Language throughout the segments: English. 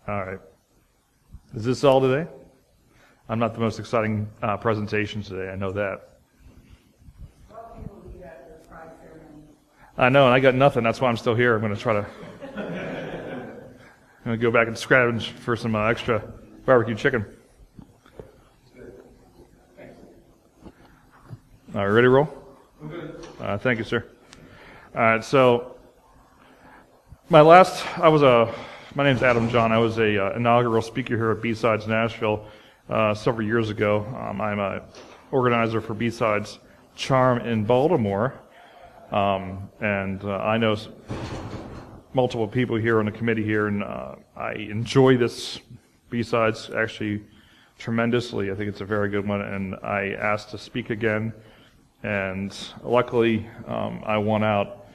All right. Is this all today? I'm not the most exciting presentation today, I know that. I know, and I got nothing. That's why I'm still here. I'm going to try to I'm going to go back and scavenge for some extra barbecue chicken. All right, ready to roll? I'm good. Thank you, sir. All right, so my name's Adam John. I was a inaugural speaker here at BSides Nashville several years ago. I'm a organizer for BSides Charm in Baltimore, and I know multiple people here on the committee here, and I enjoy this BSides actually tremendously. I think it's a very good one, and I asked to speak again, and luckily I won out.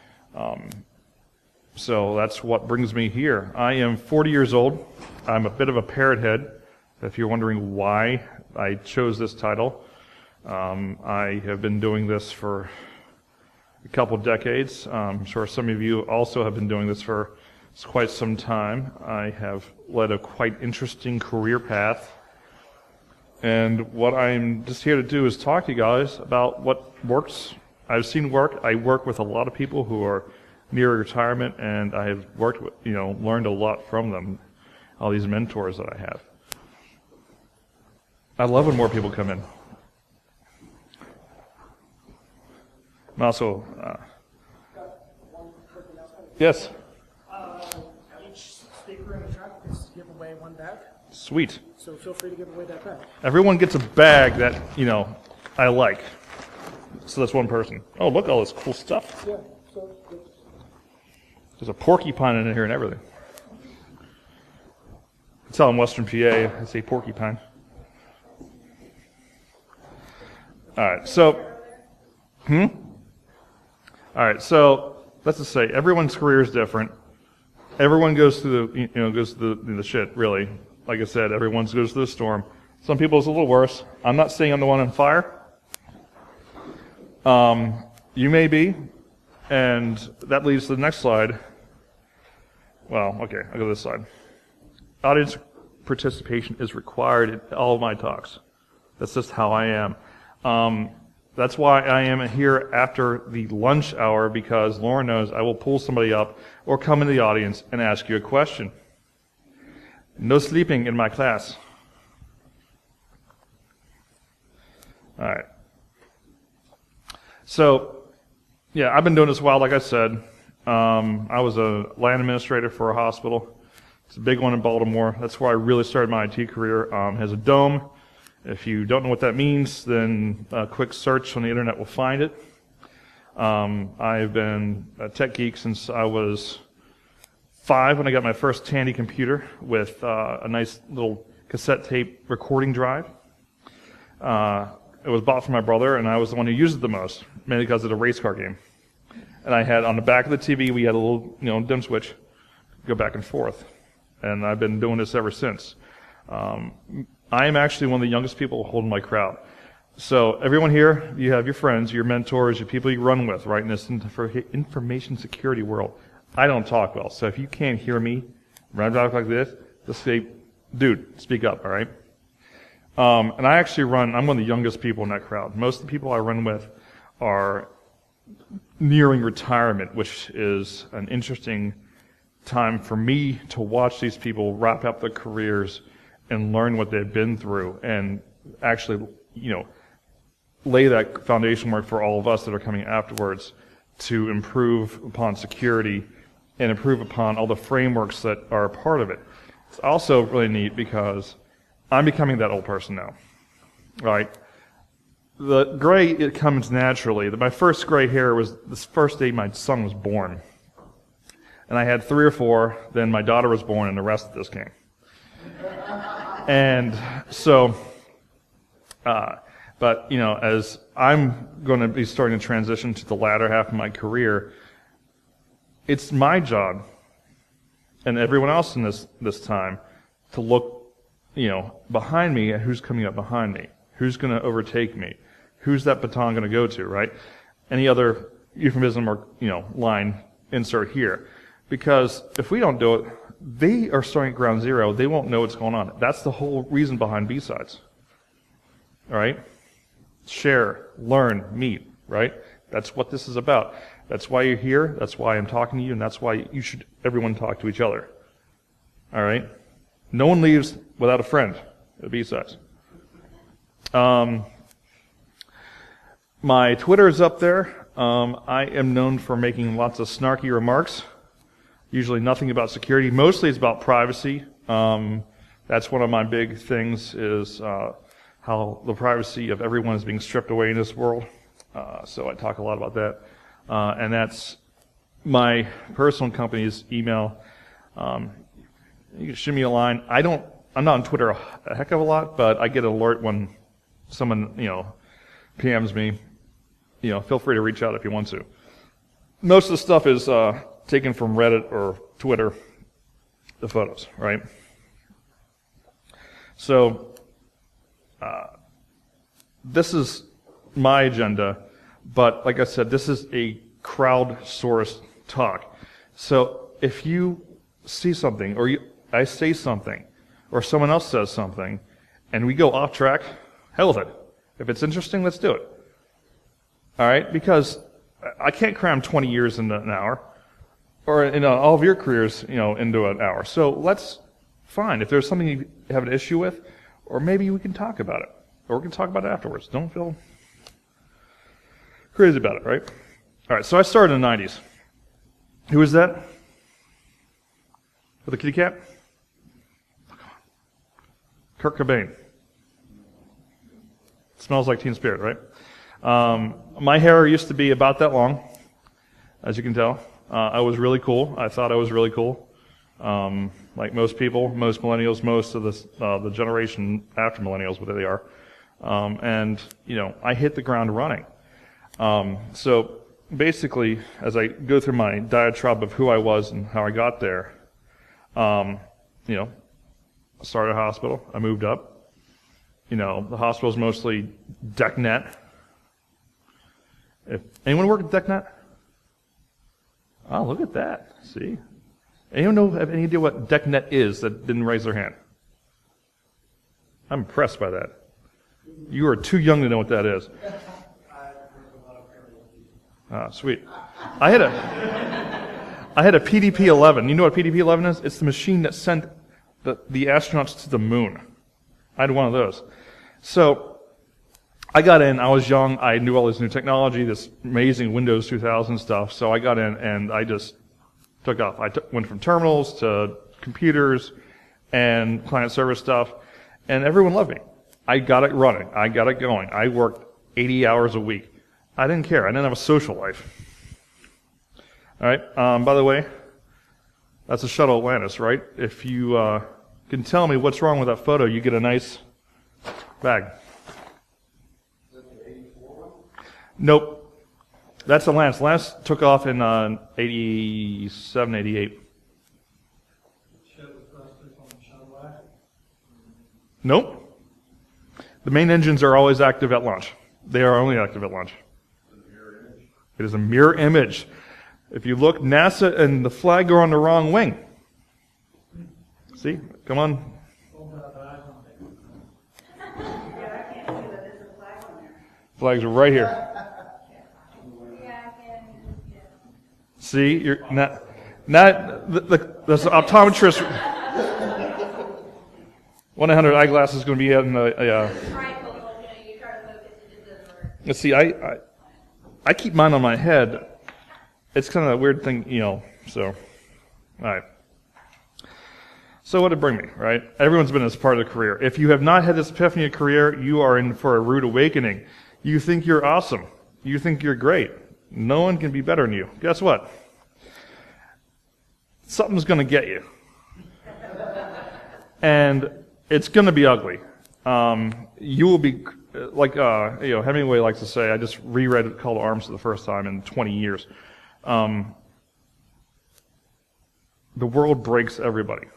So that's what brings me here. I am 40 years old. I'm a bit of a parrot head, if you're wondering why I chose this title. I have been doing this for a couple decades. I'm sure some of you also have been doing this for quite some time. I have led a quite interesting career path. And what I'm just here to do is talk to you guys about what works. I've seen work. I work with a lot of people who are near retirement, and I have worked with, learned a lot from them, all these mentors that I have. I love when more people come in. I'm also, yes? Each speaker in the truck gets to give away one bag. Sweet. So feel free to give away that bag. Everyone gets a bag that, I like. So that's one person. Oh, look, all this cool stuff. Yeah. So there's a porcupine in here and everything. It's all in Western PA. I say porcupine. All right, so, all right, so let's just say everyone's career is different. Everyone goes through the shit, really. Like I said, everyone goes through the storm. Some people it's a little worse. I'm not saying I'm the one on fire. You may be, and that leads to the next slide. Well, okay, I'll go to this slide. Audience participation is required in all of my talks. That's just how I am. That's why I am here after the lunch hour, because Lauren knows I will pull somebody up or come into the audience and ask you a question. No sleeping in my class. All right. So, yeah, I've been doing this a while, like I said. I was a land administrator for a hospital. It's a big one in Baltimore. That's where I really started my IT career. It has a dome. If you don't know what that means, then a quick search on the internet will find it. I've been a tech geek since I was 5 when I got my first Tandy computer with a nice little cassette tape recording drive. It was bought for my brother, and I was the one who used it the most, mainly because of the race car game. And I had, on the back of the TV, we had a little, dim switch, go back and forth. And I've been doing this ever since. I am actually one of the youngest people holding my crowd. So everyone here, you have your friends, your mentors, your people you run with, right, in this information security world. I don't talk well, so if you can't hear me when I talk like this, just say, dude, speak up, all right? And I actually I'm one of the youngest people in that crowd. Most of the people I run with are nearing retirement, which is an interesting time for me to watch these people wrap up their careers and learn what they've been through, and actually, lay that foundation work for all of us that are coming afterwards to improve upon security and improve upon all the frameworks that are a part of it. It's also really neat because I'm becoming that old person now, right? The gray, it comes naturally. My first gray hair was the first day my son was born. And I had 3 or 4, then my daughter was born, and the rest of this came. And so, but, as I'm going to be starting to transition to the latter half of my career, it's my job, and everyone else in this time, to look, behind me at who's coming up behind me, who's going to overtake me, who's that baton going to go to, right? Any other euphemism or, line insert here. Because if we don't do it, they are starting at ground zero. They won't know what's going on. That's the whole reason behind BSides. All right? Share, learn, meet, right? That's what this is about. That's why you're here. That's why I'm talking to you, and that's why everyone talk to each other. All right? No one leaves without a friend at BSides. My Twitter is up there. I am known for making lots of snarky remarks. Usually nothing about security. Mostly it's about privacy. That's one of my big things is how the privacy of everyone is being stripped away in this world. So I talk a lot about that. And that's my personal company's email. You can shoot me a line. I'm not on Twitter a heck of a lot, but I get an alert when someone, PMs me. Feel free to reach out if you want to. Most of the stuff is taken from Reddit or Twitter, the photos, right? So, this is my agenda, but like I said, this is a crowdsourced talk. So, if you see something, or I say something, or someone else says something, and we go off track, hell with it. If it's interesting, let's do it. All right? Because I can't cram 20 years into an hour, or all of your careers, into an hour. So let's find if there's something you have an issue with, or maybe we can talk about it, or we can talk about it afterwards. Don't feel crazy about it, right? All right. So I started in the 90s. Who was that? With the kitty cat? Kurt Cobain. Smells like Teen Spirit, right? My hair used to be about that long, as you can tell. I was really cool. I thought I was really cool. Like most people, most millennials, most of the generation after millennials, whatever they are. And I hit the ground running. So basically, as I go through my diatribe of who I was and how I got there, I started a hospital. I moved up. The hospital's mostly DECnet. If anyone work at DECnet? Oh, look at that. See? Anyone have any idea what DECnet is that didn't raise their hand? I'm impressed by that. You are too young to know what that is. Ah, sweet. I had a PDP-11. You know what PDP-11 is? It's the machine that sent the astronauts to the moon. I had one of those. So I got in. I was young. I knew all this new technology, this amazing Windows 2000 stuff. So I got in and I just took off. I went from terminals to computers and client server stuff, and everyone loved me. I got it running. I got it going. I worked 80 hours a week. I didn't care. I didn't have a social life. All right. By the way, that's a shuttle Atlantis, right? If you can tell me what's wrong with that photo, you get a nice bag. Is that the 84 one? Nope. That's Atlantis. Atlantis took off in 87, 88. Nope. The main engines are always active at launch. They are only active at launch. It is a mirror image. If you look, NASA and the flag are on the wrong wing. See? Come on. Flags are right here. See? You're not the optometrist. 1-800-eyeglasses is going to be in the. Let's see. I keep mine on my head. It's kind of a weird thing, So, all right. So what did it bring me, right? Everyone's been as part of the career. If you have not had this epiphany of career, you are in for a rude awakening. You think you're awesome. You think you're great. No one can be better than you. Guess what? Something's going to get you. And it's going to be ugly. You will be, like Hemingway likes to say, I just reread Call to Arms for the first time in 20 years. The world breaks everybody.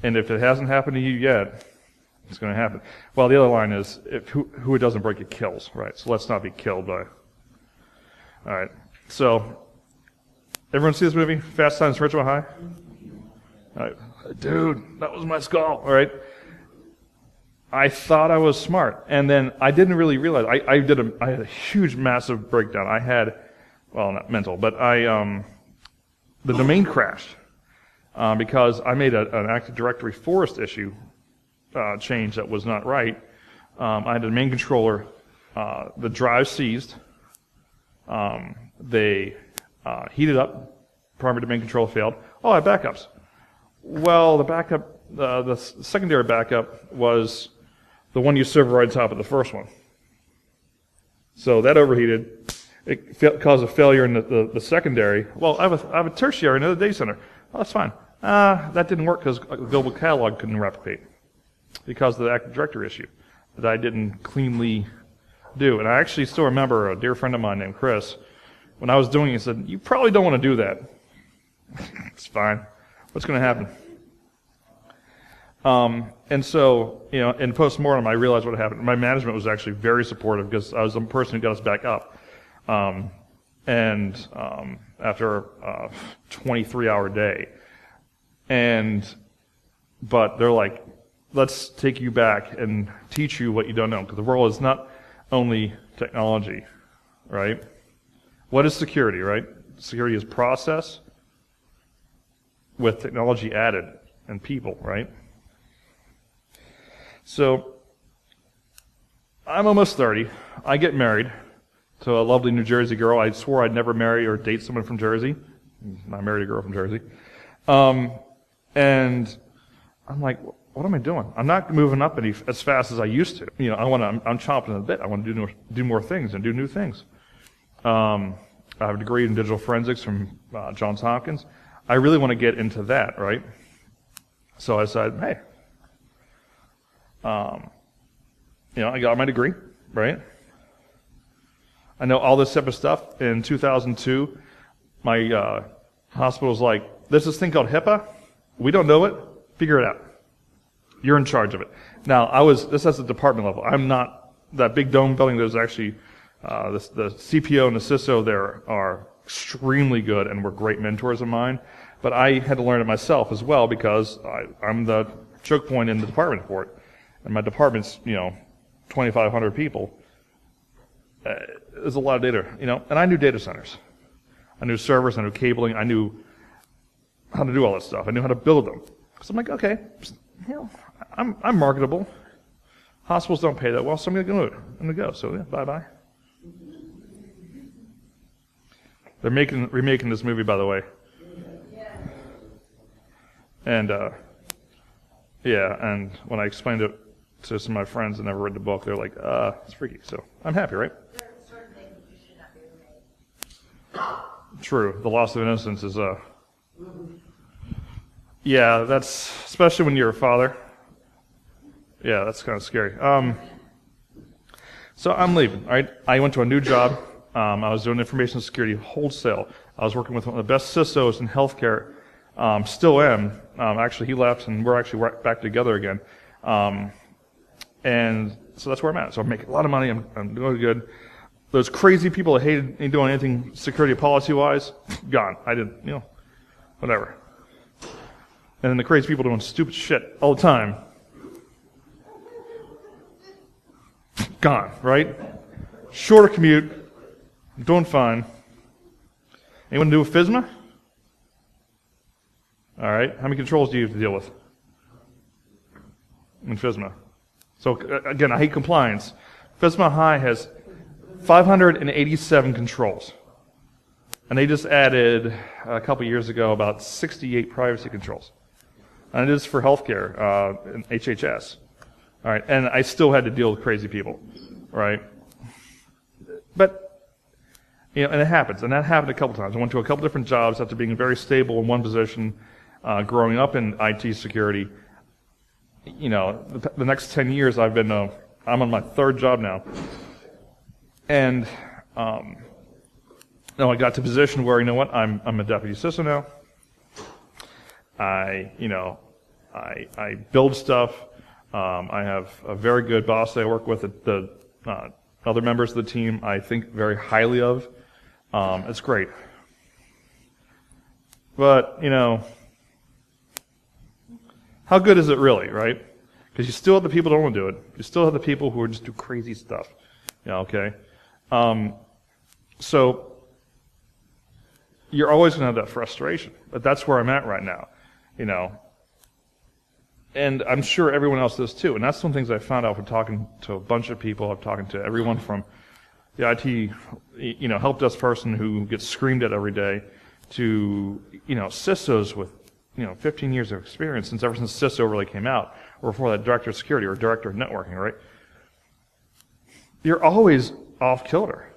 And if it hasn't happened to you yet, it's going to happen. Well, the other line is, who it doesn't break, it kills, right? So let's not be killed by. All right. So Everyone see this movie, Fast Times at Ridgemont High? All right. Dude, that was my skull. All right. I thought I was smart, and then I didn't really realize. I had a huge, massive breakdown. I had, well, not mental, but the domain crashed because I made an Active Directory forest issue change that was not right. I had a domain controller, the drive seized. They heated up. Primary domain controller failed. Oh, I had backups. Well, the backup, the secondary backup was the one you server right on top of the first one. So that overheated. It caused a failure in the secondary. Well, I have a tertiary, another data center. Oh, that's fine. That didn't work because the global catalog couldn't replicate because of the Active Directory issue that I didn't cleanly do. And I actually still remember a dear friend of mine named Chris, when I was doing it, he said, "You probably don't want to do that." It's fine. What's going to happen? And so, in postmortem, I realized what happened. My management was actually very supportive because I was the person who got us back up. After a 23-hour day, but they're like, let's take you back and teach you what you don't know, because the world is not only technology, right? What is security, right? Security is process with technology added and people, right? So, I'm almost 30. I get married to a lovely New Jersey girl. I swore I'd never marry or date someone from Jersey. I married a girl from Jersey. And I'm like, what am I doing? I'm not moving up as fast as I used to. I'm chomping at the bit. I want to do more things and do new things. I have a degree in digital forensics from Johns Hopkins. I really want to get into that, right? So I decided, hey, I got my degree, right? I know all this type of stuff. In 2002, my hospital was like, there's this thing called HIPAA. We don't know it. Figure it out. You're in charge of it. Now, this is the department level. I'm not, that big dome building, there's actually, the CPO and the CISO there are extremely good and were great mentors of mine. But I had to learn it myself as well because I'm the choke point in the department for it. And my department's, 2,500 people. There's a lot of data, and I knew data centers. I knew servers, I knew cabling, I knew how to do all that stuff. I knew how to build them. So I'm like, okay, I'm marketable. Hospitals don't pay that well, so I'm going to go. So yeah, bye-bye. They're remaking this movie, by the way. And, and when I explained it to some of my friends that never read the book, they're like, it's freaky. So I'm happy, right? There are certain things you should not be remade. True. The loss of innocence is yeah, that's, especially when you're a father. Yeah, that's kind of scary. So I'm leaving, all right? I went to a new job. I was doing information security wholesale. I was working with one of the best CISOs in healthcare. Still am. Actually, he left, and we're actually back together again. And so that's where I'm at. So I'm making a lot of money. I'm doing good. Those crazy people that hated me doing anything security policy-wise, gone. I did, whatever. And then the crazy people doing stupid shit all the time, gone, right? Shorter commute, doing fine. Anyone do a FISMA? All right. How many controls do you have to deal with in FISMA? So again, I hate compliance. FISMA High has 587 controls. And they just added, a couple years ago, about 68 privacy controls. And it is for healthcare, in HHS. All right, and I still had to deal with crazy people, right? But, and it happens. And that happened a couple times. I went to a couple different jobs after being very stable in one position, growing up in IT security. The next 10 years I've been, I'm on my third job now. And, I got to a position where, I'm a deputy CISO now. I build stuff. I have a very good boss that I work with. The other members of the team I think very highly of. It's great. But, how good is it really, right? Because you still have the people who don't want to do it. You still have the people who are just do crazy stuff. Yeah, okay? So, you're always going to have that frustration. But that's where I'm at right now, And I'm sure everyone else does too. And that's one of the things I found out from talking to a bunch of people. I'm talking to everyone from the IT, help desk person who gets screamed at every day to, CISOs with, 15 years of experience ever since CISO really came out, or before that director of security or director of networking, right? You're always off kilter.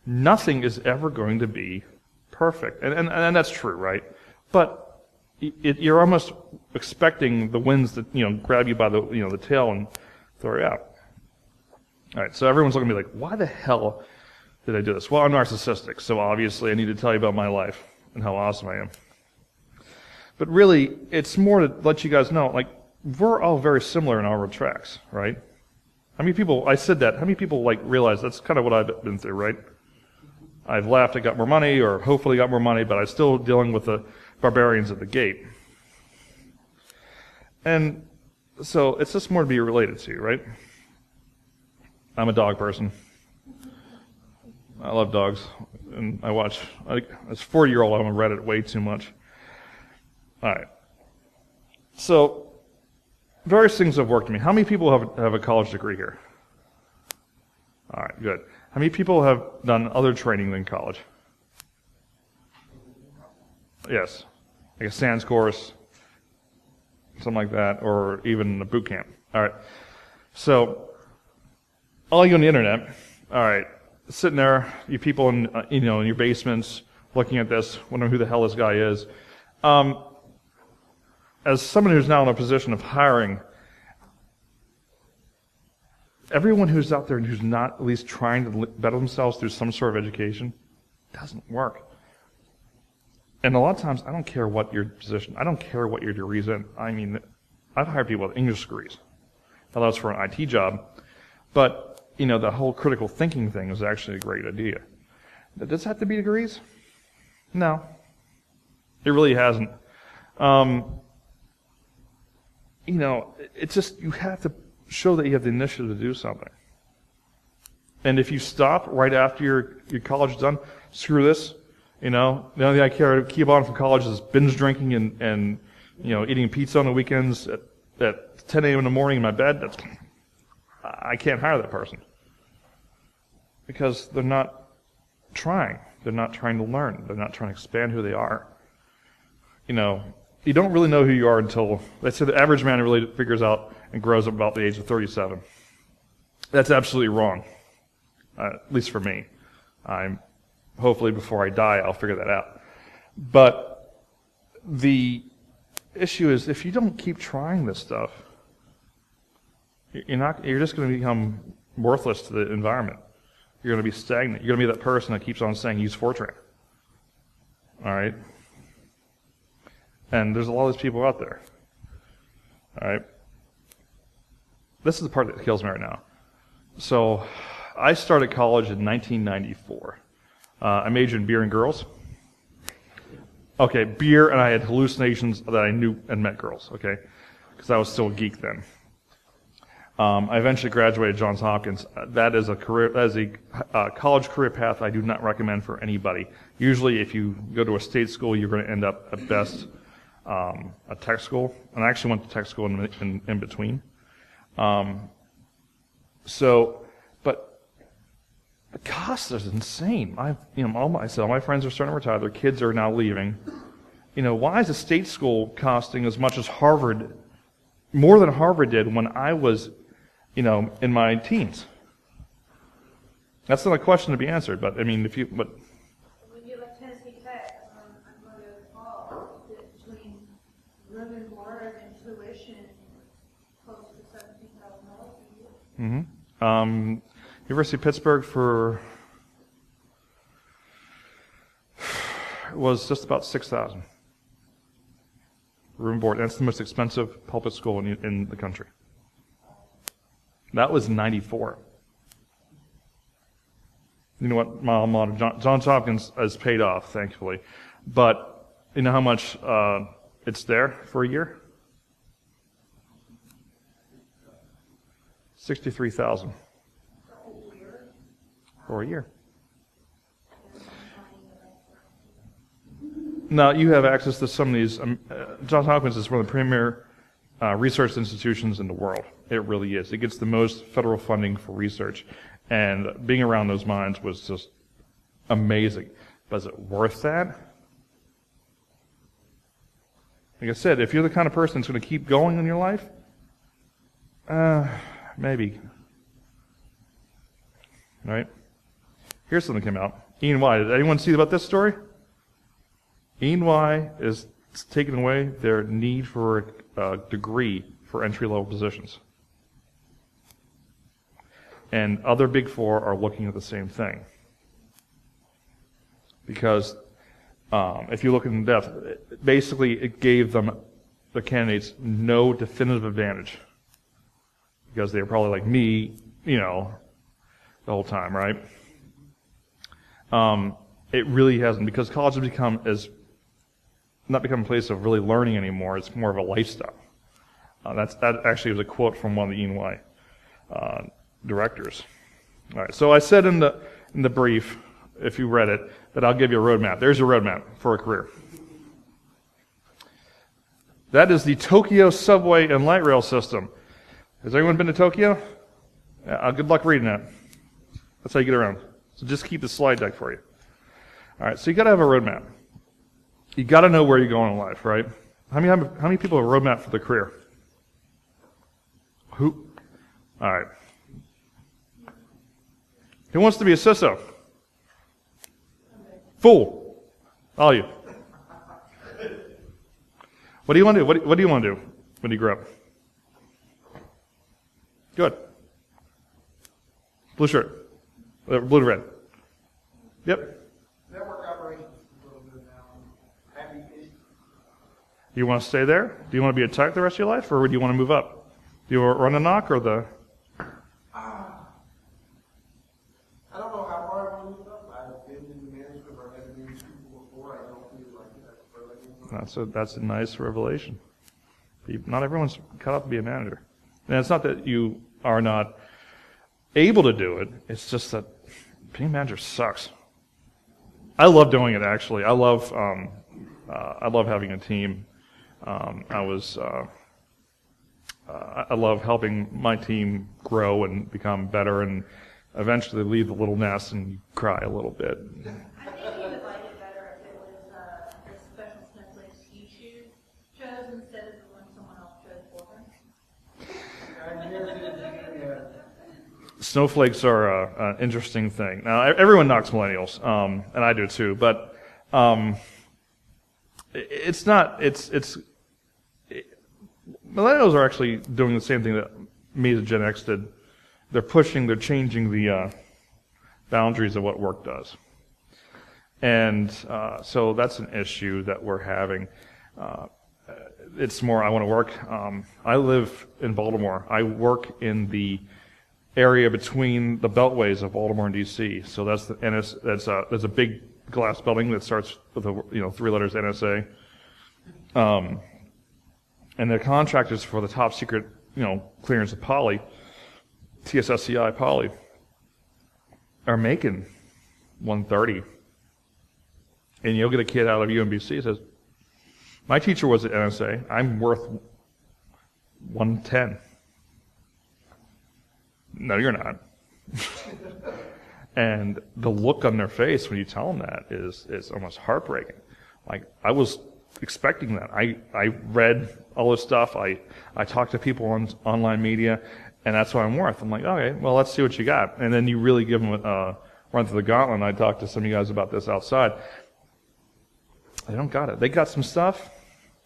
Nothing is ever going to be perfect. And that's true, right? But you're almost expecting the winds that, grab you by the, the tail and throw you out. All right, so everyone's looking at me like, why the hell did I do this? Well, I'm narcissistic, so obviously I need to tell you about my life and how awesome I am. But really, it's more to let you guys know, like, we're all very similar in our tracks, right? How many people, I said that, how many people, realize that's kind of what I've been through, right? I've laughed, I got more money, or hopefully got more money, but I'm still dealing with the barbarians at the gate. And so it's just more to be related to, right? I'm a dog person. I love dogs. And I watch, as a 40-year-old, I'm on Reddit way too much. All right. So, various things have worked for me. How many people have a college degree here? All right, good. How many people have done other training than college? Yes. Like a SANS course, something like that, or even a boot camp. All right. So, all you on the internet, all right, sitting there, you people in, in your basements, looking at this, wondering who the hell this guy is. As someone who's now in a position of hiring, everyone who's out there and who's not at least trying to better themselves through some sort of education doesn't work. And a lot of times, I don't care what your position, I don't care what your degree's in. I mean, I've hired people with English degrees. Now that's for an IT job. But, the whole critical thinking thing is actually a great idea. Does it have to be degrees? No. It really hasn't. It's just, you have to show that you have the initiative to do something. And if you stop right after your college is done, screw this. The only thing I care to keep on from college is binge drinking and eating pizza on the weekends at 10 a.m. in the morning in my bed. I can't hire that person. Because they're not trying. They're not trying to learn. They're not trying to expand who they are. You don't really know who you are until, let's say the average man really figures out and grows up about the age of 37. That's absolutely wrong. At least for me. Hopefully before I die, I'll figure that out. But the issue is, if you don't keep trying this stuff, you're just going to become worthless to the environment. You're going to be stagnant. You're going to be that person that keeps on saying, use Fortran. All right? And there's a lot of those people out there. All right? This is the part that kills me right now. So, I started college in 1994. I majored in beer and girls. Okay, beer, and I had hallucinations that I knew and met girls, okay? Because I was still a geek then. I eventually graduated Johns Hopkins. That is a college career path I do not recommend for anybody. Usually, if you go to a state school, you're going to end up at best a tech school. And I actually went to tech school in between. But the cost is insane. All my friends are starting to retire. Their kids are now leaving. Why is a state school costing as much as Harvard, more than Harvard did when I was, in my teens? That's not a question to be answered, but When you like Tennessee Tech, I'm going to the fall, between room and board and tuition, close to $17,000 a year. Mm-hmm. University of Pittsburgh was just about $6,000. Room and board. That's the most expensive public school in the country. That was 94. You know what? My alma mater, Johns Hopkins, has paid off, thankfully. But You know how much it's there for a year? 63,000 for a year. Now you have access to some of these. Johns Hopkins is one of the premier research institutions in the world. It really is. It gets the most federal funding for research, and being around those mines was just amazing. But is it worth that? Like I said, if you're the kind of person that's going to keep going in your life, maybe. Right? Here's something that came out. E&Y. Did anyone see about this story? E&Y is taking away their need for a degree for entry-level positions. And other Big Four are looking at the same thing. Because if you look in depth, basically it gave them, the candidates, no definitive advantage. Because they were probably like me, you know, the whole time, right? It really hasn't, because college has not become a place of really learning anymore. It's more of a lifestyle. That actually was a quote from one of the E&Y directors. All right, so I said in the brief, if you read it, that I'll give you a roadmap. There's your roadmap for a career. That is the Tokyo subway and light rail system. Has anyone been to Tokyo? Yeah, good luck reading that. That's how you get around. So just keep the slide deck for you. All right, so you got to have a roadmap. You got to know where you're going in life, right? How many people have a roadmap for their career? Who? All right. Who wants to be a CISO? Fool. All you. What do you want to do? What do you want to do when you grow up? Good. Blue shirt. Blue to red. Yep. Network operations a little bit now. Happy issues. You want to stay there? Do you want to be a tech the rest of your life, or do you want to move up? Do you want to run a knock or the? I don't know how far I want to move up. I've been in management or had to manage people before. I don't feel like it. That's a nice revelation. Not everyone's cut out to be a manager, and it's not that you are not able to do it. It's just that being a manager sucks. I love doing it, actually. I love having a team. I love helping my team grow and become better, and eventually leave the little nest and cry a little bit. I think you would like it better if it was the special snowflakes he chose instead of the one someone else chose for him. Snowflakes are an interesting thing. Now, everyone knocks millennials, and I do too, but it's not, millennials are actually doing the same thing that me as a Gen X did. They're changing the boundaries of what work does. And so that's an issue that we're having. It's more, I want to work. I live in Baltimore. I work in the area between the beltways of Baltimore and D.C. So there's a big glass building that starts with three letters NSA. And the contractors for the top secret clearance of Poly, TSSCI Poly, are making $130. And you'll get a kid out of UMBC who says, my teacher was at NSA, I'm worth $110. No, you're not. And the look on their face when you tell them that is almost heartbreaking. Like, I was expecting that. I read all this stuff. I talked to people on online media, and that's what I'm worth. I'm like, okay, well, let's see what you got. And then you really give them a run through the gauntlet. And I talked to some of you guys about this outside. They don't got it. They got some stuff,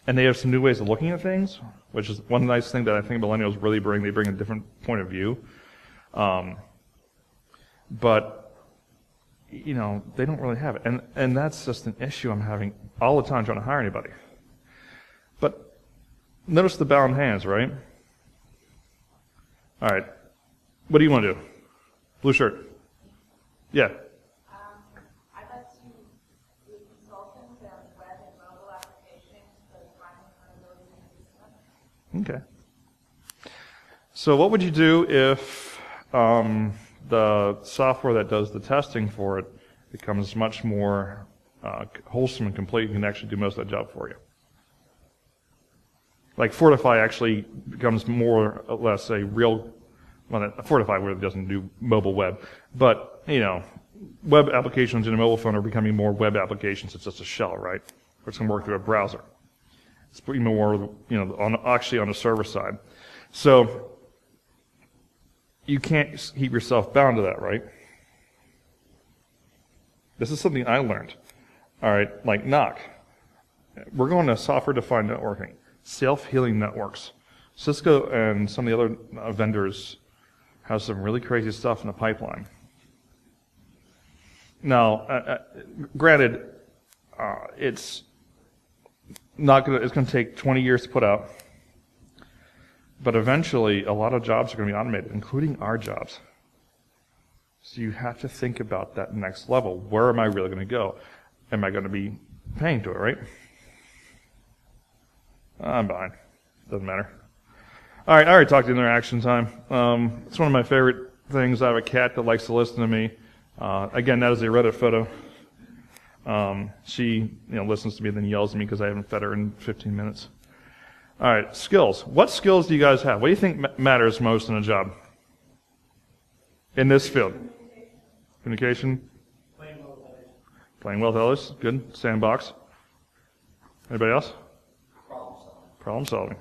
and they have some new ways of looking at things, which is one nice thing that I think millennials really bring. They bring a different point of view. But they don't really have it. And that's just an issue I'm having all the time trying to hire anybody. But notice the bound hands, right? All right. What do you want to do? Blue shirt. Yeah. I'd like to do consulting on web and mobile Okay. So what would you do if the software that does the testing for it becomes much more wholesome and complete and can actually do most of that job for you? Like Fortify actually becomes more or less a real, well, Fortify really doesn't do mobile web, but, web applications in a mobile phone are becoming more web applications. It's just a shell, right? It's going to work through a browser. It's pretty more, actually on the server side. So you can't keep yourself bound to that, right? This is something I learned. All right, like NOC. We're going to software-defined networking, self-healing networks. Cisco and some of the other vendors have some really crazy stuff in the pipeline. Now, granted, it's going to take 20 years to put out, but eventually a lot of jobs are going to be automated, including our jobs. So you have to think about that next level. Where am I really going to go? Am I going to be paying to it, right? I'm behind. Doesn't matter. All right, I already talked interaction time. It's one of my favorite things. I have a cat that likes to listen to me. Again, that is a Reddit photo. She listens to me and then yells at me because I haven't fed her in 15 minutes. All right, skills. What skills do you guys have? What do you think matters most in a job? In this field? Communication? Playing well with others. Good. Sandbox. Anybody else? Problem solving.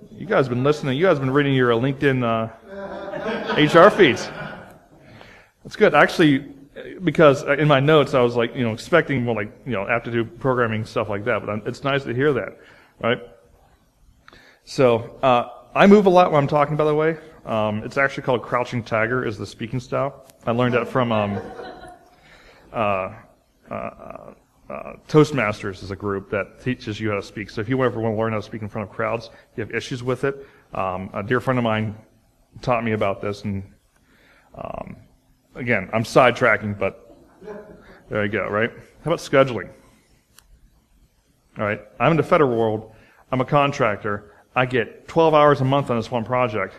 You guys have been listening. You guys have been reading your LinkedIn HR feeds. That's good. Actually, because in my notes I was like, expecting more like, aptitude programming, stuff like that. But it's nice to hear that, right? So I move a lot when I'm talking, by the way. It's actually called crouching tiger is the speaking style. I learned that from Toastmasters is a group that teaches you how to speak. So if you ever want to learn how to speak in front of crowds, you have issues with it. A dear friend of mine taught me about this, and again, I'm sidetracking, but there you go, right? How about scheduling? All right, I'm in the federal world. I'm a contractor. I get 12 hours a month on this one project.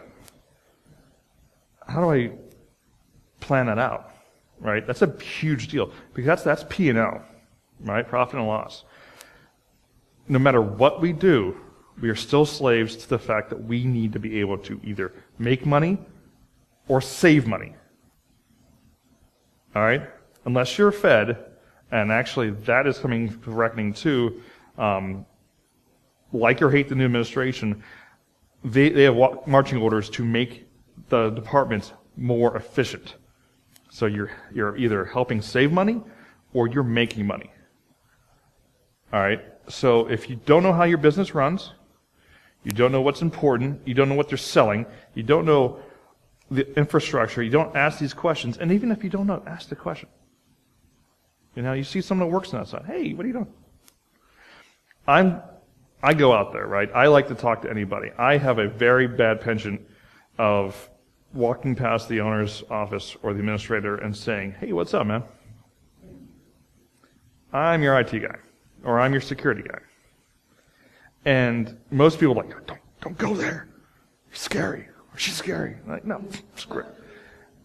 How do I plan that out, right? That's a huge deal because that's P&L, right? Profit and loss. No matter what we do, we are still slaves to the fact that we need to be able to either make money or save money. All right? Unless you're fed, and actually that is coming to reckoning too, like or hate the new administration, they have marching orders to make the departments more efficient. So you're either helping save money or you're making money. All right? So if you don't know how your business runs, you don't know what's important, you don't know what they're selling, you don't know the infrastructure, you don't ask these questions, and even if you don't know, ask the question. You see someone that works on that side. Hey, what are you doing? I go out there, right? I like to talk to anybody. I have a very bad penchant of walking past the owner's office or the administrator and saying, hey, what's up, man? I'm your IT guy, or I'm your security guy. And most people are like, don't go there. You're scary. Or she's scary. I'm like, no, it's great.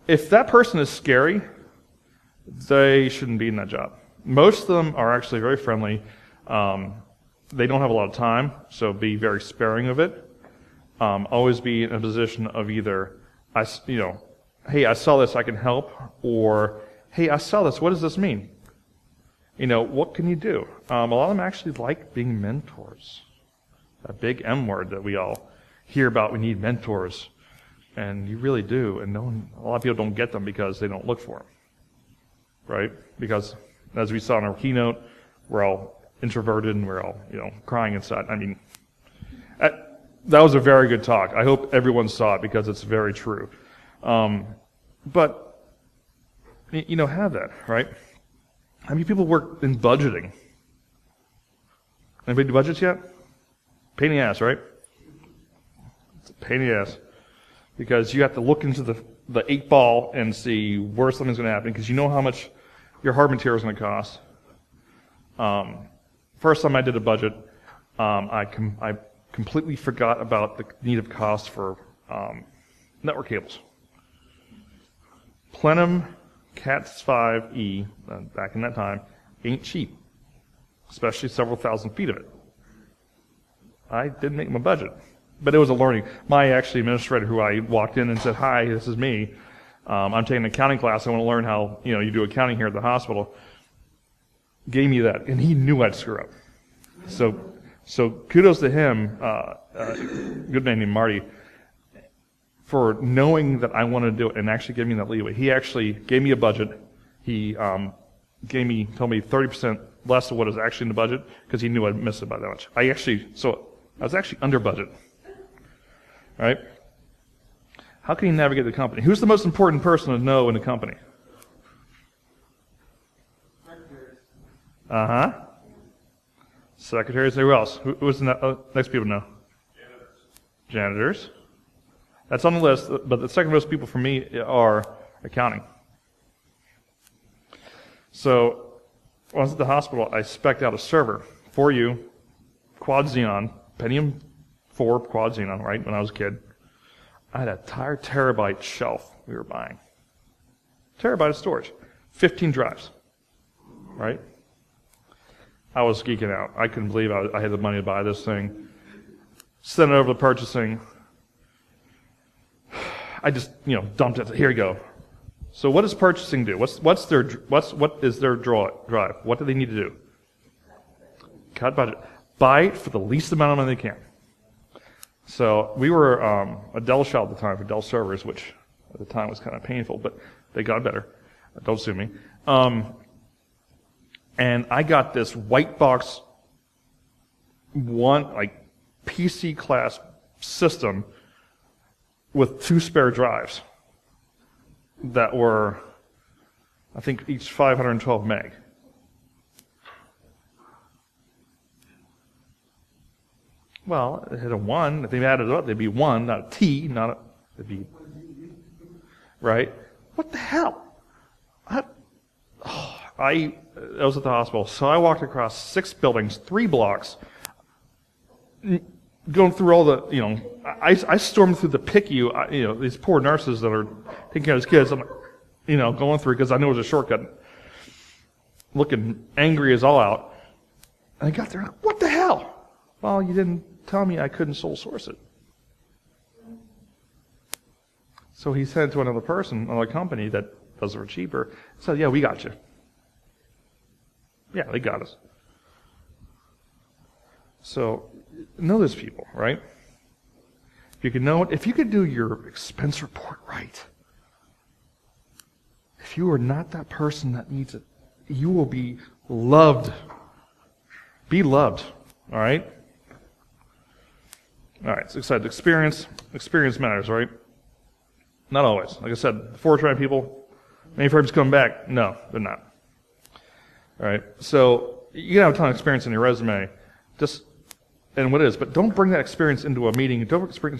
If that person is scary, they shouldn't be in that job. Most of them are actually very friendly. They don't have a lot of time, so be very sparing of it. Always be in a position of either, hey, I saw this, I can help, or hey, I saw this, what does this mean? What can you do? A lot of them actually like being mentors. That big M word that we all hear about, we need mentors. And you really do, and a lot of people don't get them because they don't look for them. Right? Because, as we saw in our keynote, we're all introverted and we're all, crying inside. I mean, that was a very good talk. I hope everyone saw it because it's very true. But, have that, right? How many people work in budgeting? Anybody do budgets yet? Pain in the ass, right? It's a pain in the ass. Because you have to look into the 8-ball and see where something's going to happen because you know how much your hard material is going to cost. first time I did a budget, I completely forgot about the need of cost for network cables. Plenum Cat 5e, back in that time, ain't cheap, especially several thousand feet of it. I didn't make my budget, but it was a learning. My actually administrator, who I walked in and said, "Hi, this is me. I'm taking an accounting class. I want to learn how you do accounting here at the hospital." Gave me that, and he knew I'd screw up. So kudos to him, good man named Marty, for knowing that I wanted to do it and actually giving me that leeway. He actually gave me a budget. He told me 30% less of what is actually in the budget because he knew I'd miss it by that much. I was actually under budget. All right? How can you navigate the company? Who's the most important person to know in the company? Secretaries. Who else? Who's the next people to know? Janitors. That's on the list, but the second most people for me are accounting. So when I was at the hospital, I spec'd out a server for you, Quad Xeon, Pentium 4 Quad Xeon, right, when I was a kid. I had an entire terabyte shelf we were buying. Terabyte of storage. 15 drives, right? I was geeking out. I couldn't believe I had the money to buy this thing. Sent it over to purchasing. I just, dumped it. Here you go. So what does purchasing do? What is their drive? What do they need to do? Cut budget. Buy it for the least amount of money they can. So we were a Dell shop at the time for Dell servers, which at the time was kind of painful, but they got better. Don't sue me. And I got this white box PC class system with 2 spare drives that were, I think, each 512 meg. Well, it had a 1. If they added it up, they'd be 1, not a T, it'd be, right? What the hell? I was at the hospital, so I walked across 6 buildings, 3 blocks, going through all the, I stormed through the PICU, these poor nurses that are taking care of these kids, I'm, going through because I knew it was a shortcut, looking angry as all out. And I got there, what the hell? Well, you didn't tell me I couldn't sole source it. So he sent it to another person, another company that does it for cheaper. So yeah, we got you. Yeah, they got us. So know those people, right? If you could do your expense report right, if you are not that person that needs it, you will be loved. Be loved, all right? All right, so excited. Experience matters, right? Not always. Like I said, the Fortran people, many firms come back. No, they're not. All right, so you can have a ton of experience in your resume, but don't bring that experience into a meeting. Don't bring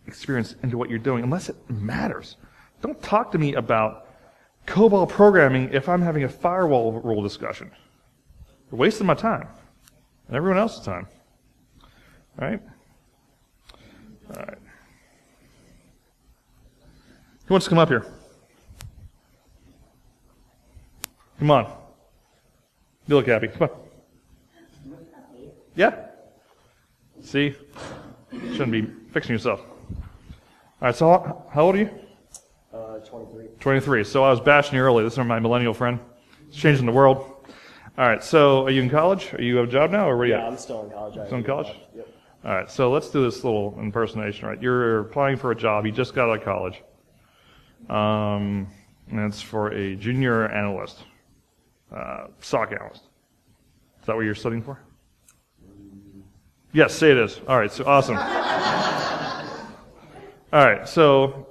experience into what you're doing unless it matters. Don't talk to me about COBOL programming if I'm having a firewall rule discussion. You're wasting my time and everyone else's time. All right? All right. Who wants to come up here? Come on. You look happy. Come on. Yeah? See? Shouldn't be fixing yourself. All right, so how old are you? 23. 23. So I was bashing you earlier. This is my millennial friend. It's changing the world. All right, so are you in college? Are you have a job now, or where are you at? Yeah, I'm still in college. Still in college? Yep. All right, so let's do this little impersonation, right? You're applying for a job. You just got out of college. And it's for a junior analyst, SOC analyst. Is that what you're studying for? Yes, say it is. All right, so awesome. All right, so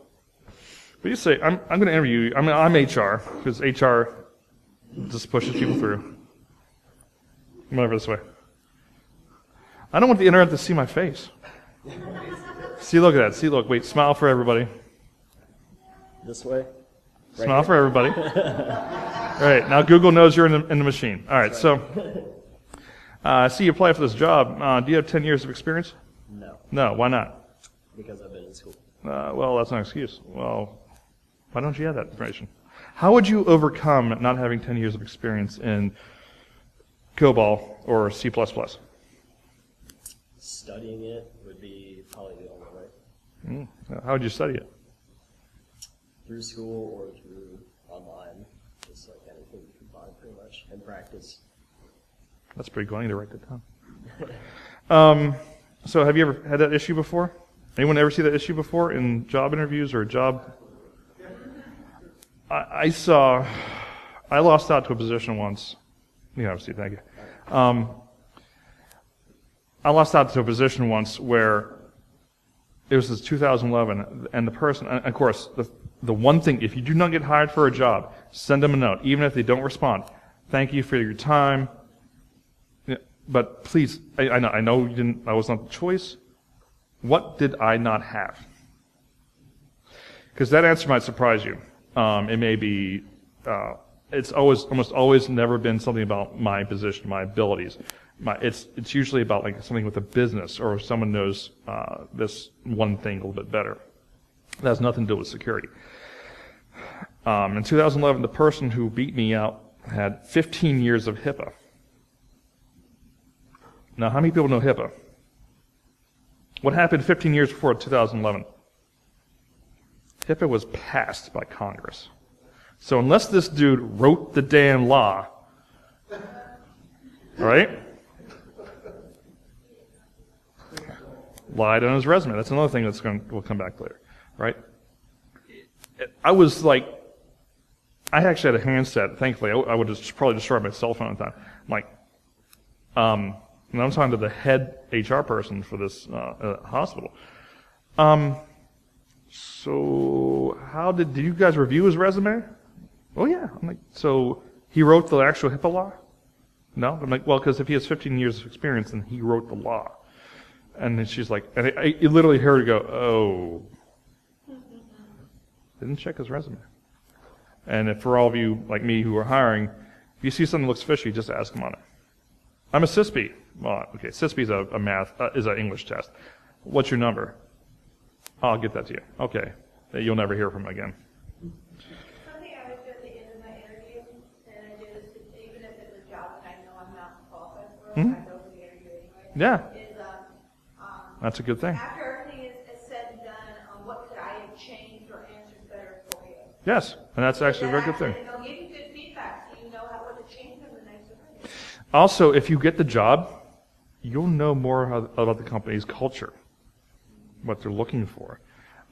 but you say, I'm going to interview you. I'm HR, because HR just pushes people through. Come over this way. I don't want the internet to see my face. See, look at that. See, look. Wait, smile for everybody. This way? Smile for everybody. All right, now Google knows you're in the machine. All right, so I see you apply for this job. Do you have 10 years of experience? No, No, why not? because I've been in school. Well, that's not an excuse. Well, why don't you have that information? How would you overcome not having 10 years of experience in COBOL or C++? Studying it would be probably the only way. How would you study it? Through school or through online, just like anything you can find pretty much, and practice. That's pretty cool. I need to write that down. So have you ever had that issue before? Anyone ever see that issue before in job interviews or job? I lost out to a position once. Yeah, obviously, thank you. I lost out to a position once where it was 2011, and the person, and of course, the one thing, if you do not get hired for a job, send them a note, even if they don't respond. Thank you for your time. Yeah, but please, I know you didn't. I was not the choice. What did I not have? Because that answer might surprise you. It may be. It's almost always never been something about my position, my abilities. It's usually about like something with a business or if someone knows this one thing a little bit better. That has nothing to do with security. In 2011, the person who beat me out had 15 years of HIPAA. Now, how many people know HIPAA? What happened 15 years before 2011? HIPAA was passed by Congress. So unless this dude wrote the damn law, right? Lied on his resume. That's another thing we'll come back later, right? I was like, I actually had a handset. Thankfully, I would have probably destroyed my cell phone at the time. I'm like, and I'm talking to the head HR person for this hospital. So did you guys review his resume? Oh yeah. I'm like, so he wrote the actual HIPAA law? No? I'm like, well, because if he has 15 years of experience, then he wrote the law. And then she's like, and I literally heard her go, oh. Didn't check his resume. And if for all of you like me who are hiring, if you see something that looks fishy, just ask him on it. I'm a CISP. Well, okay, CISP is a math, is an English test. What's your number? I'll get that to you. Okay. You'll never hear from him again. Something I would do at the end of my interview, and I do this, even if it's a job that I know I'm not qualified for, I go for the interview anyway. Yeah. Is, That's a good thing. after everything is said and done, what could I have changed or answered better for you? Yes, and that's actually a very good thing. And they'll give you good feedback, so you know what to change them the next time. Also, if you get the job, you'll know more about the company's culture, what they're looking for.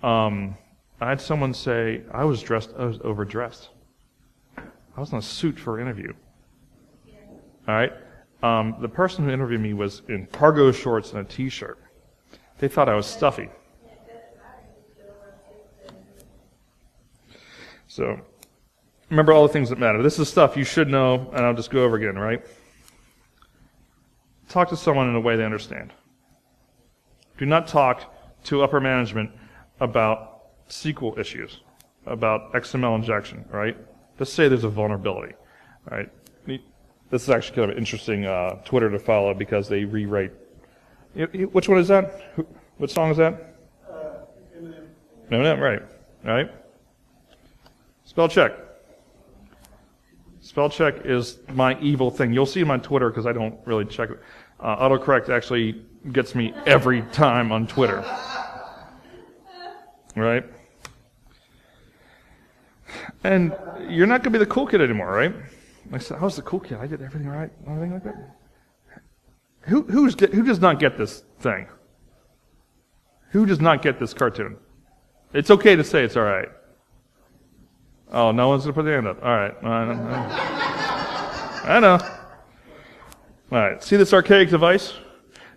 I had someone say, I was overdressed. I was in a suit for an interview. Yeah. All right? The person who interviewed me was in cargo shorts and a t-shirt. They thought I was stuffy. Yeah, it doesn't matter. You still want to. So, remember all the things that matter. This is stuff you should know, and I'll just go over again, right? Talk to someone in a way they understand. Do not talk to upper management about SQL issues, about XML injection, right? Just say there's a vulnerability, right? This is actually kind of an interesting Twitter to follow because they rewrite. Which one is that? What song is that? Eminem, right. Right? Spell check. Spell check is my evil thing. You'll see him on Twitter because I don't really check it. Autocorrect actually gets me every time on Twitter. Right? And you're not going to be the cool kid anymore, right? I said, I was the cool kid. I did everything right. Everything like that. Who does not get this thing? Who does not get this cartoon? It's okay to say it's all right. Oh, no one's going to put their hand up. All right. I know. All right. See this archaic device?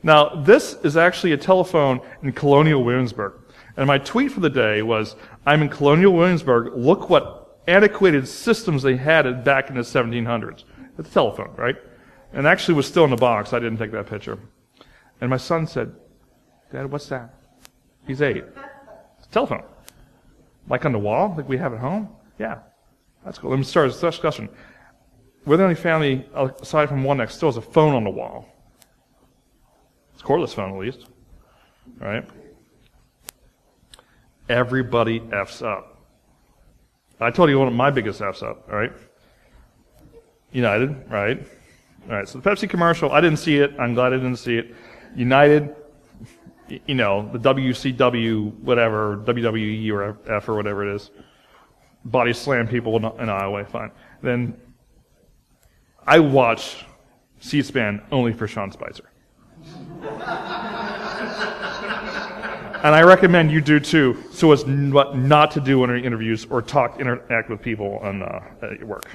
Now, this is actually a telephone in Colonial Williamsburg. And my tweet for the day was, I'm in Colonial Williamsburg. Look what antiquated systems they had back in the 1700s. It's a telephone, right? And actually was still in the box. I didn't take that picture. And my son said, Dad, what's that? He's 8. It's a telephone. Like on the wall, like we have at home? Yeah. That's cool. Let me start this discussion. We're the only family, aside from one next door, has a phone on the wall. It's a cordless phone, at least. All right? Everybody F's up. I told you one of my biggest F's up, all right? United, right? All right, so the Pepsi commercial, I didn't see it. I'm glad I didn't see it. United, the WCW, whatever, WWE or F or whatever it is, body slam people in Iowa, fine. Then I watch C-SPAN only for Sean Spicer. And I recommend you do too, so as not to do any interviews or interact with people at your work.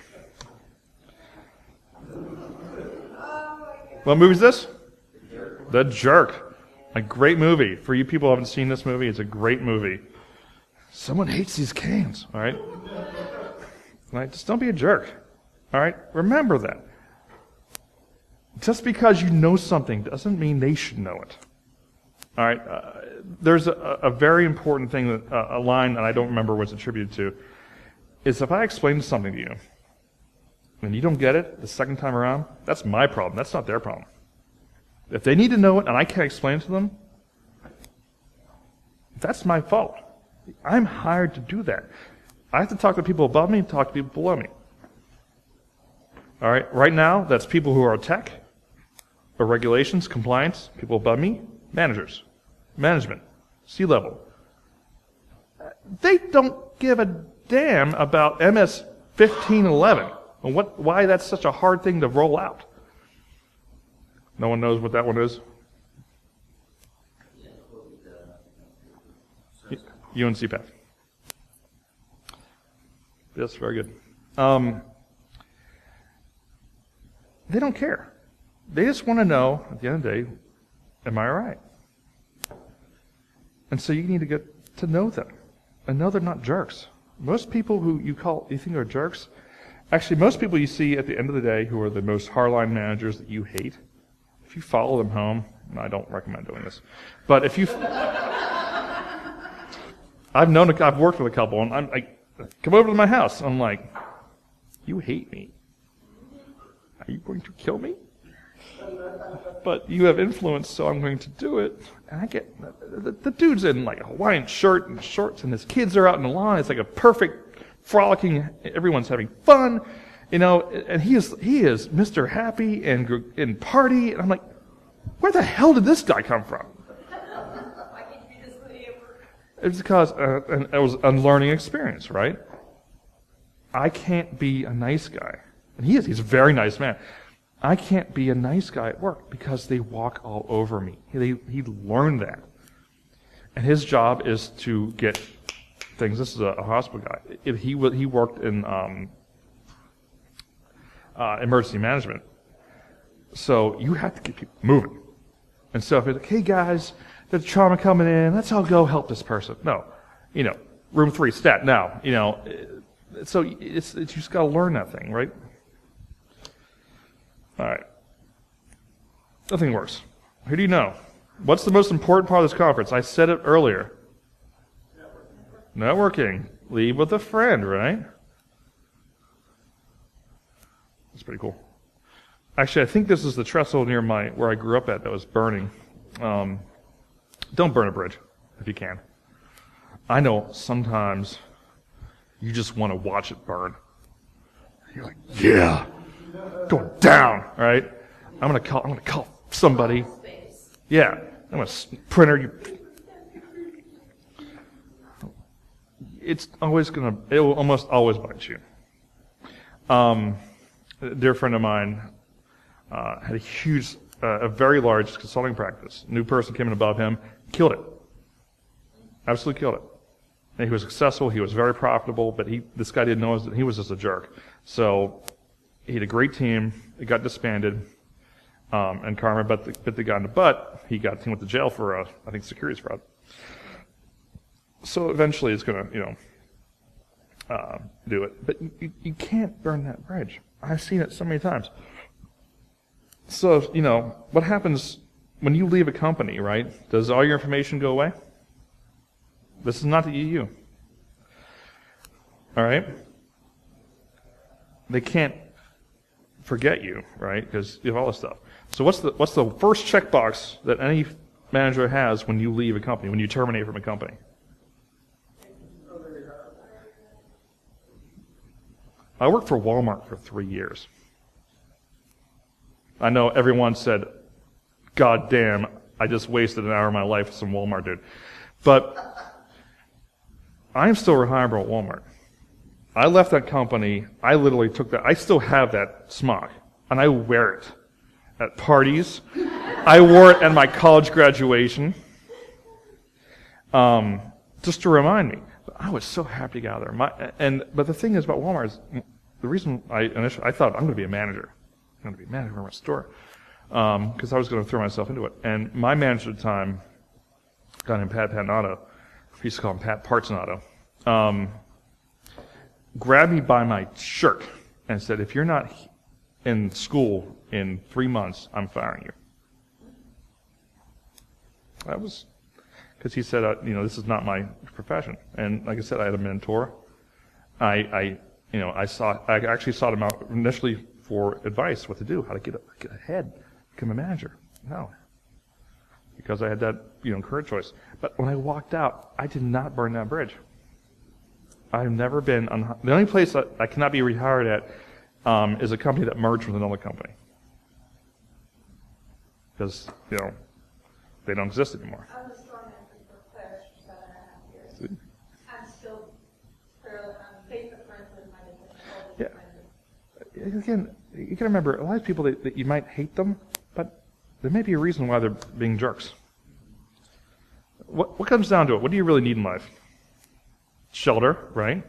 What movie is this? The Jerk. A great movie. For you people who haven't seen this movie, it's a great movie. Someone hates these cans, all right? Just don't be a jerk, all right? Remember that. Just because you know something doesn't mean they should know it. All right? There's a very important thing, a line that I don't remember what it's attributed to, is if I explain something to you, and you don't get it the second time around, that's my problem. That's not their problem. If they need to know it and I can't explain it to them, that's my fault. I'm hired to do that. I have to talk to people above me and talk to people below me. All right? Right now, that's people who are tech, or regulations, compliance, people above me, managers, management, C-level. They don't give a damn about MS 1511 and why that's such a hard thing to roll out. No one knows what that one is? UNCPATH. Yes, very good. They don't care. They just want to know, at the end of the day, am I all right? And so you need to get to know them and know they're not jerks. Most people who you think are jerks, actually most people you see at the end of the day who are the most hardline managers that you hate, if you follow them home, and I don't recommend doing this, but if you, I've worked with a couple, and I come over to my house, I'm like, you hate me. Are you going to kill me? But you have influence, so I'm going to do it. And I get, the dude's in like a Hawaiian shirt and shorts, and his kids are out in the lawn. It's like a perfect frolicking, everyone's having fun, and he is Mr. Happy and party, and I'm like, where the hell did this guy come from? Why can't you be this way at work? It's because it was a learning experience, right? I can't be a nice guy. And he's a very nice man. I can't be a nice guy at work because they walk all over me. He learned that. And his job is to get things. This is a hospital guy. He worked in emergency management. So you have to get people moving. And so if it's like, hey guys, there's trauma coming in, let's all go help this person. No. Room 3, stat, now. So you just got to learn that thing, right? All right. Nothing worse. Who do you know? What's the most important part of this conference? I said it earlier. Networking. Leave with a friend, right? That's pretty cool. Actually, I think this is the trestle near where I grew up at that was burning. Don't burn a bridge if you can. I know sometimes you just want to watch it burn. You're like, yeah, going down, right? I'm gonna call somebody. Yeah, I'm gonna printer you. It will almost always bite you. A dear friend of mine had a very large consulting practice. New person came in above him, killed it. Absolutely killed it. And he was successful, he was very profitable, but this guy didn't know that he was just a jerk. So he had a great team, it got disbanded, and karma bit the guy in the butt. He went to jail for, I think, securities fraud. So eventually it's going to, do it. But you can't burn that bridge. I've seen it so many times. So, what happens when you leave a company, right? Does all your information go away? This is not the EU. All right? They can't forget you, right? Because you have all this stuff. So what's the first checkbox that any manager has when you leave a company, when you terminate from a company? I worked for Walmart for 3 years. I know everyone said, God damn, I just wasted an hour of my life with some Walmart dude. But I'm still rehireable at Walmart. I left that company, I literally took that, I still have that smock, and I wear it at parties. I wore it at my college graduation, just to remind me. But I was so happy to get out of there. But the thing is about Walmart is, the reason I thought I'm going to be a manager. I'm going to be a manager of my store. Because I was going to throw myself into it. And my manager at the time, a guy named Pat Patinato, we used to call him Pat Partsinato, grabbed me by my shirt and said, if you're not in school in 3 months, I'm firing you. That was because he said, this is not my profession. And like I said, I had a mentor. I actually sought him out initially for advice, what to do, how to get ahead, become a manager. No, because I had that career choice. But when I walked out, I did not burn that bridge. I've never been the only place I cannot be rehired at is a company that merged with another company, because they don't exist anymore. I was a store manager for Claire's for 7.5 years. I'm still fairly Facebook friends with my Yeah. Again, you can remember a lot of people that you might hate them, but there may be a reason why they're being jerks. What comes down to it? What do you really need in life? Shelter, right?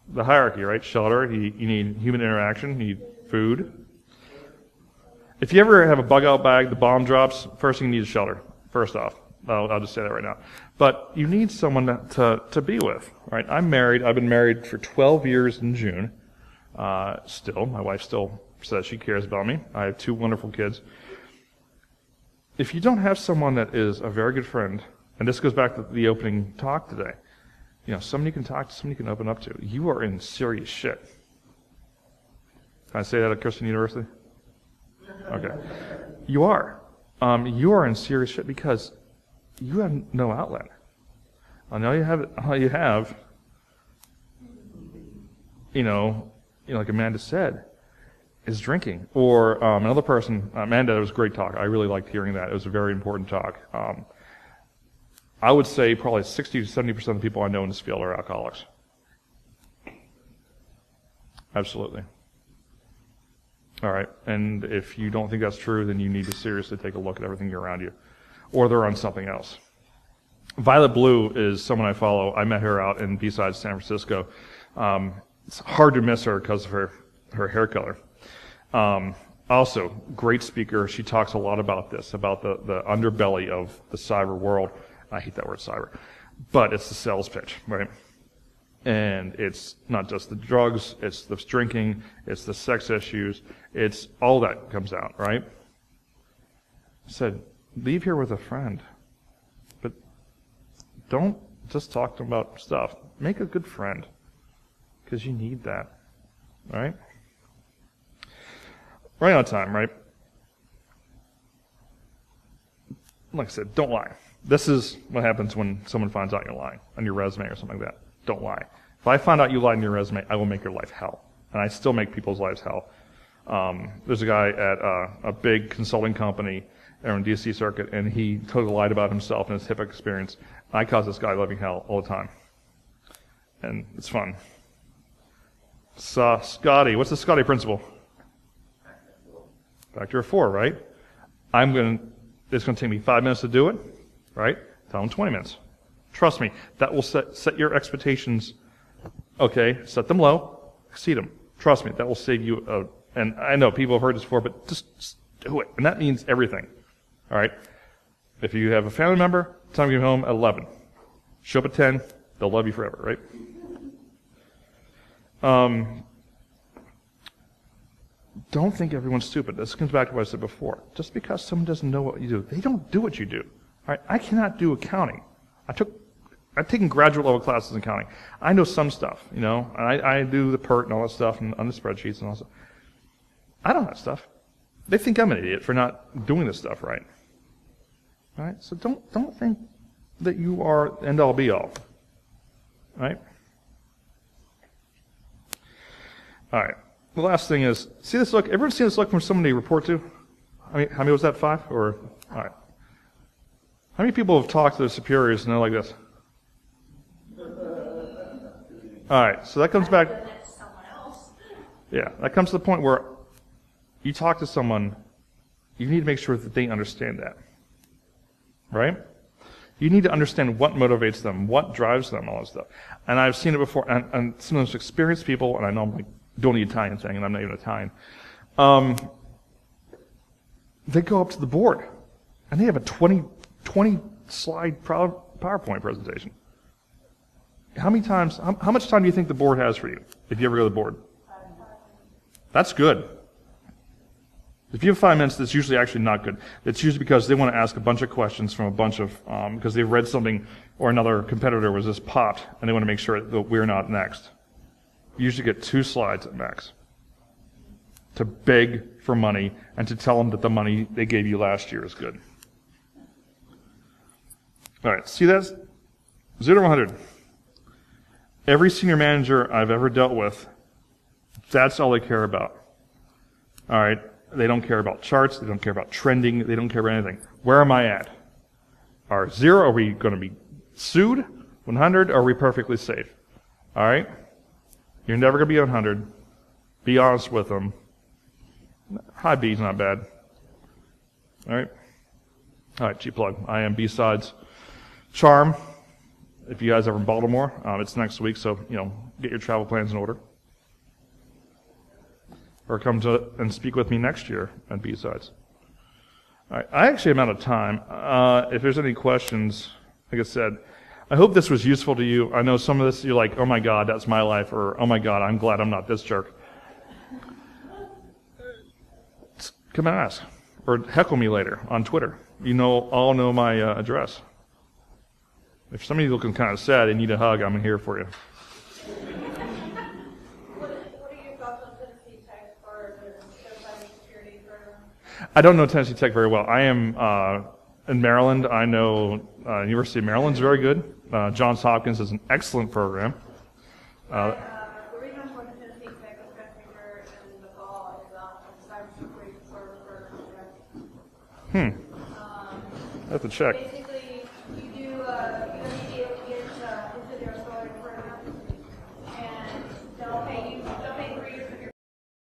The hierarchy, right? Shelter. You need human interaction. You need food. If you ever have a bug out bag, the bomb drops, first thing you need is shelter. First off. I'll just say that right now. But you need someone to be with, right? I'm married. I've been married for 12 years in June. Still, my wife still says she cares about me. I have 2 wonderful kids. If you don't have someone that is a very good friend, and this goes back to the opening talk today, someone you can talk to, someone you can open up to, you are in serious shit. Can I say that at Christian University? Okay. You are. You are in serious shit because you have no outlet. And all you have, like Amanda said, is drinking. Or another person, Amanda, it was a great talk. I really liked hearing that. It was a very important talk. I would say probably 60 to 70% of the people I know in this field are alcoholics. Absolutely. All right. And if you don't think that's true, then you need to seriously take a look at everything around you. Or they're on something else. Violet Blue is someone I follow. I met her out in BSides San Francisco. It's hard to miss her because of her hair color. Also, great speaker. She talks a lot about this, about the underbelly of the cyber world. I hate that word cyber. But it's the sales pitch, right? And it's not just the drugs, it's the drinking, it's the sex issues, it's all that comes out, right? I said, leave here with a friend. But don't just talk to them about stuff. Make a good friend. Because you need that, right? Right on time, right? Like I said, don't lie. This is what happens when someone finds out you're lying on your resume or something like that. Don't lie. If I find out you lied on your resume, I will make your life hell. And I still make people's lives hell. There's a guy at a big consulting company on DC circuit, and he totally lied about himself and his HIPAA experience. I cause this guy living hell all the time. And it's fun. So, Scotty, what's the Scotty principle? Factor of 4, right? It's going to take me 5 minutes to do it, right? Tell them 20 minutes. Trust me, that will set your expectations, okay? Set them low, exceed them. Trust me, that will save you, and I know people have heard this before, but just do it. And that means everything, all right? If you have a family member, time to get home at 11. Show up at 10, they'll love you forever, right? Don't think everyone's stupid. This comes back to what I said before. Just because someone doesn't know what you do, they don't do what you do. All right? I cannot do accounting. I've taken graduate level classes in accounting. I know some stuff, and I do the PERT and all that stuff and on the spreadsheets and all that stuff. I don't know that stuff. they think I'm an idiot for not doing this stuff right. All right? So don't think that you are end all be all. All right? All right. The last thing is, see this look? Everyone see this look from someone you report to? How many was that? 5? Or all right. How many people have talked to their superiors and they're like this? All right. So that comes back. Yeah, that comes to the point where you talk to someone, you need to make sure that they understand that. Right? You need to understand what motivates them, what drives them, all that stuff. And I've seen it before, and some of those experienced people, and I know I'm like doing the Italian thing, and I'm not even Italian, they go up to the board, and they have a 20 slide PowerPoint presentation. How much time do you think the board has for you, if you ever go to the board? That's good. If you have 5 minutes, that's usually actually not good. It's usually because they want to ask a bunch of questions from a bunch of, because they've read something or another competitor was just popped, and they want to make sure that we're not next. You usually get 2 slides at max to beg for money and to tell them that the money they gave you last year is good. All right, see that? 0 to 100. Every senior manager I've ever dealt with, that's all they care about. All right? They don't care about charts. They don't care about trending. They don't care about anything. Where am I at? Are 0, are we going to be sued? 100, are we perfectly safe? All right? You're never going to be 100. Be honest with them. High B is not bad. All right? All right, cheap plug. I am BSides Charm. If you guys are in Baltimore, it's next week, so, get your travel plans in order. Or come to and speak with me next year at BSides. All right, I actually am out of time. If there's any questions, like I said, I hope this was useful to you. I know some of this you're like, oh my God, that's my life, or oh my God, I'm glad I'm not this jerk. Come and ask, or heckle me later on Twitter. All know my address. If some of you looking kind of sad and need a hug, I'm here for you. What are your thoughts on Tennessee Tech for the cybersecurity program? I don't know Tennessee Tech very well. I am in Maryland. I know University of Maryland's very good. Johns Hopkins is an excellent program. The reason I'm going to Tennessee Tech is Messenger in the fall is cybersecurity for I have to check. basically, you do intermediate into their authority for